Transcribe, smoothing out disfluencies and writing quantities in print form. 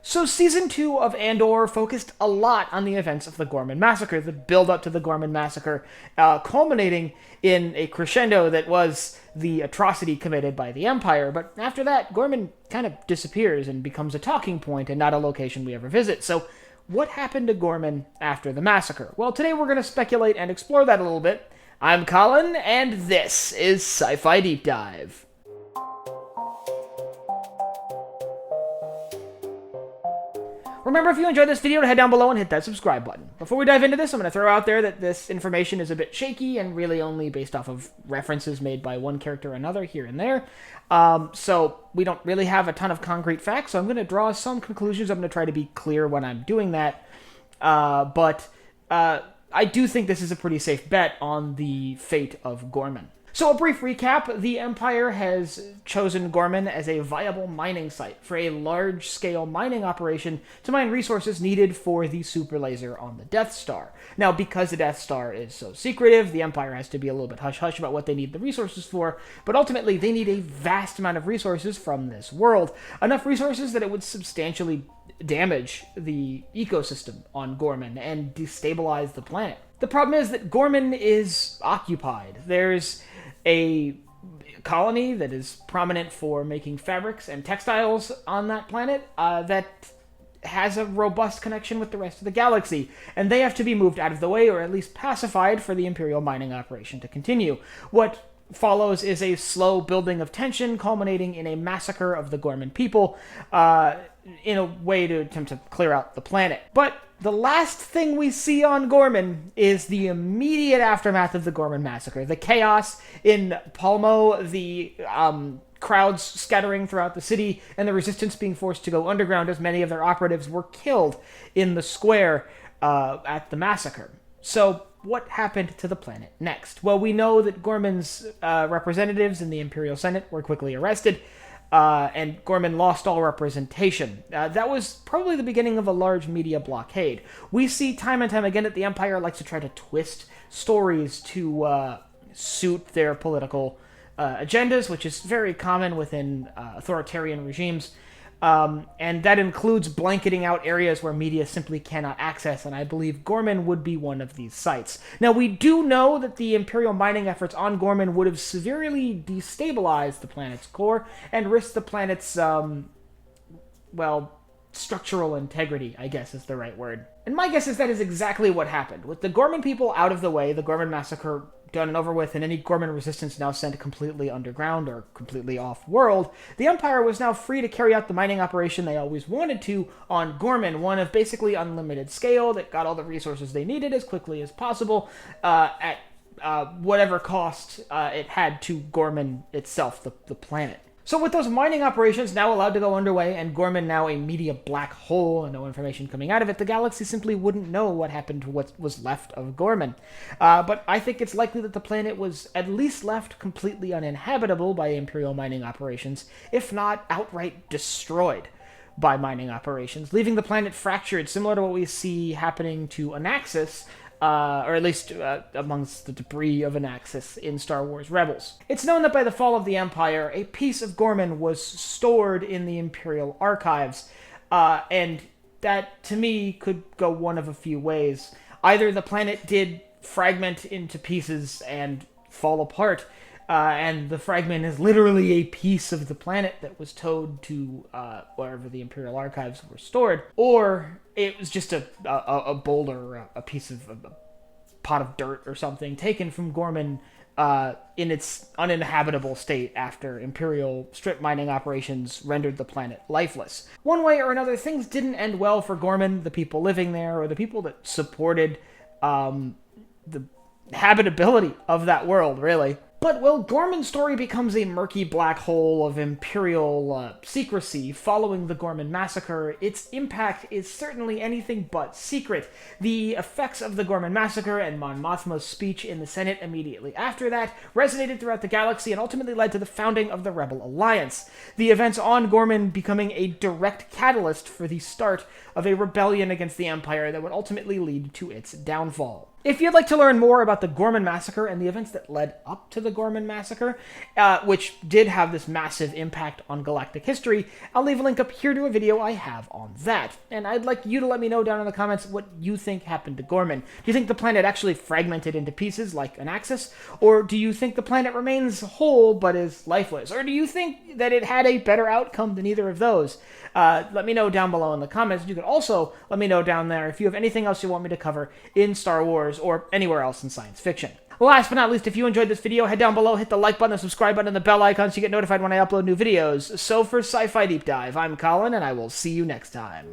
So Season 2 of Andor focused a lot on the events of the Ghorman Massacre, the build-up to the Ghorman Massacre, culminating in a crescendo that was the atrocity committed by the Empire. But after that, Ghorman kind of disappears and becomes a talking point and not a location we ever visit. So what happened to Ghorman after the massacre? Well, today we're going to speculate and explore that a little bit. I'm Colin, and this is Sci-Fi Deep Dive. Remember, if you enjoyed this video, to head down below and hit that subscribe button. Before we dive into this, I'm going to throw out there that this information is a bit shaky and really only based off of references made by one character or another here and there. So we don't really have a ton of concrete facts, so I'm going to draw some conclusions. I'm going to try to be clear when I'm doing that. But I do think this is a pretty safe bet on the fate of Ghorman. So a brief recap, the Empire has chosen Ghorman as a viable mining site for a large-scale mining operation to mine resources needed for the super laser on the Death Star. Now, because the Death Star is so secretive, the Empire has to be a little bit hush-hush about what they need the resources for, but ultimately they need a vast amount of resources from this world. Enough resources that it would substantially damage the ecosystem on Ghorman and destabilize the planet. The problem is that Ghorman is occupied. There's a colony that is prominent for making fabrics and textiles on that planet that has a robust connection with the rest of the galaxy, and they have to be moved out of the way, or at least pacified, for the Imperial mining operation to continue. What follows is a slow building of tension, culminating in a massacre of the Ghorman people, in a way to attempt to clear out the planet. But the last thing we see on Ghorman is the immediate aftermath of the Ghorman Massacre. The chaos in Palmo, the crowds scattering throughout the city, and the resistance being forced to go underground as many of their operatives were killed in the square at the massacre. So what happened to the planet next? Well, we know that Ghorman's representatives in the Imperial Senate were quickly arrested, and Ghorman lost all representation. That was probably the beginning of a large media blockade. We see time and time again that the Empire likes to try to twist stories to suit their political agendas, which is very common within authoritarian regimes. And that includes blanketing out areas where media simply cannot access, and I believe Ghorman would be one of these sites. Now, we do know that the Imperial mining efforts on Ghorman would have severely destabilized the planet's core and risked the planet's, structural integrity, I guess is the right word. And my guess is that is exactly what happened. With the Ghorman people out of the way, the Ghorman Massacre done and over with, and any Ghorman resistance now sent completely underground or completely off-world, the Empire was now free to carry out the mining operation they always wanted to on Ghorman, one of basically unlimited scale that got all the resources they needed as quickly as possible at whatever cost it had to Ghorman itself, the planet. So with those mining operations now allowed to go underway, and Ghorman now a media black hole and no information coming out of it, the galaxy simply wouldn't know what happened to what was left of Ghorman. But I think it's likely that the planet was at least left completely uninhabitable by Imperial mining operations, if not outright destroyed by mining operations, leaving the planet fractured, similar to what we see happening to Anaxis, or at least amongst the debris of Anaxis in Star Wars Rebels. It's known that by the fall of the Empire, a piece of Ghorman was stored in the Imperial archives, and that, to me, could go one of a few ways. Either the planet did fragment into pieces and fall apart, and the fragment is literally a piece of the planet that was towed to wherever the Imperial archives were stored, or it was just a boulder, a piece of a pot of dirt or something taken from Ghorman in its uninhabitable state after Imperial strip mining operations rendered the planet lifeless. One way or another, things didn't end well for Ghorman, the people living there, or the people that supported the habitability of that world, really. But, well, Ghorman's story becomes a murky black hole of Imperial secrecy following the Ghorman Massacre. Its impact is certainly anything but secret. The effects of the Ghorman Massacre and Mon Mothma's speech in the Senate immediately after that resonated throughout the galaxy and ultimately led to the founding of the Rebel Alliance. The events on Ghorman becoming a direct catalyst for the start of a rebellion against the Empire that would ultimately lead to its downfall. If you'd like to learn more about the Ghorman Massacre and the events that led up to the Ghorman Massacre, which did have this massive impact on galactic history, I'll leave a link up here to a video I have on that. And I'd like you to let me know down in the comments what you think happened to Ghorman. Do you think the planet actually fragmented into pieces like an axis? Or do you think the planet remains whole but is lifeless? Or do you think that it had a better outcome than either of those? Let me know down below in the comments. You can also let me know down there if you have anything else you want me to cover in Star Wars or anywhere else in science fiction. Last but not least, if you enjoyed this video, head down below, hit the like button, the subscribe button, and the bell icon so you get notified when I upload new videos. So for Sci-Fi Deep Dive, I'm Colin, and I will see you next time.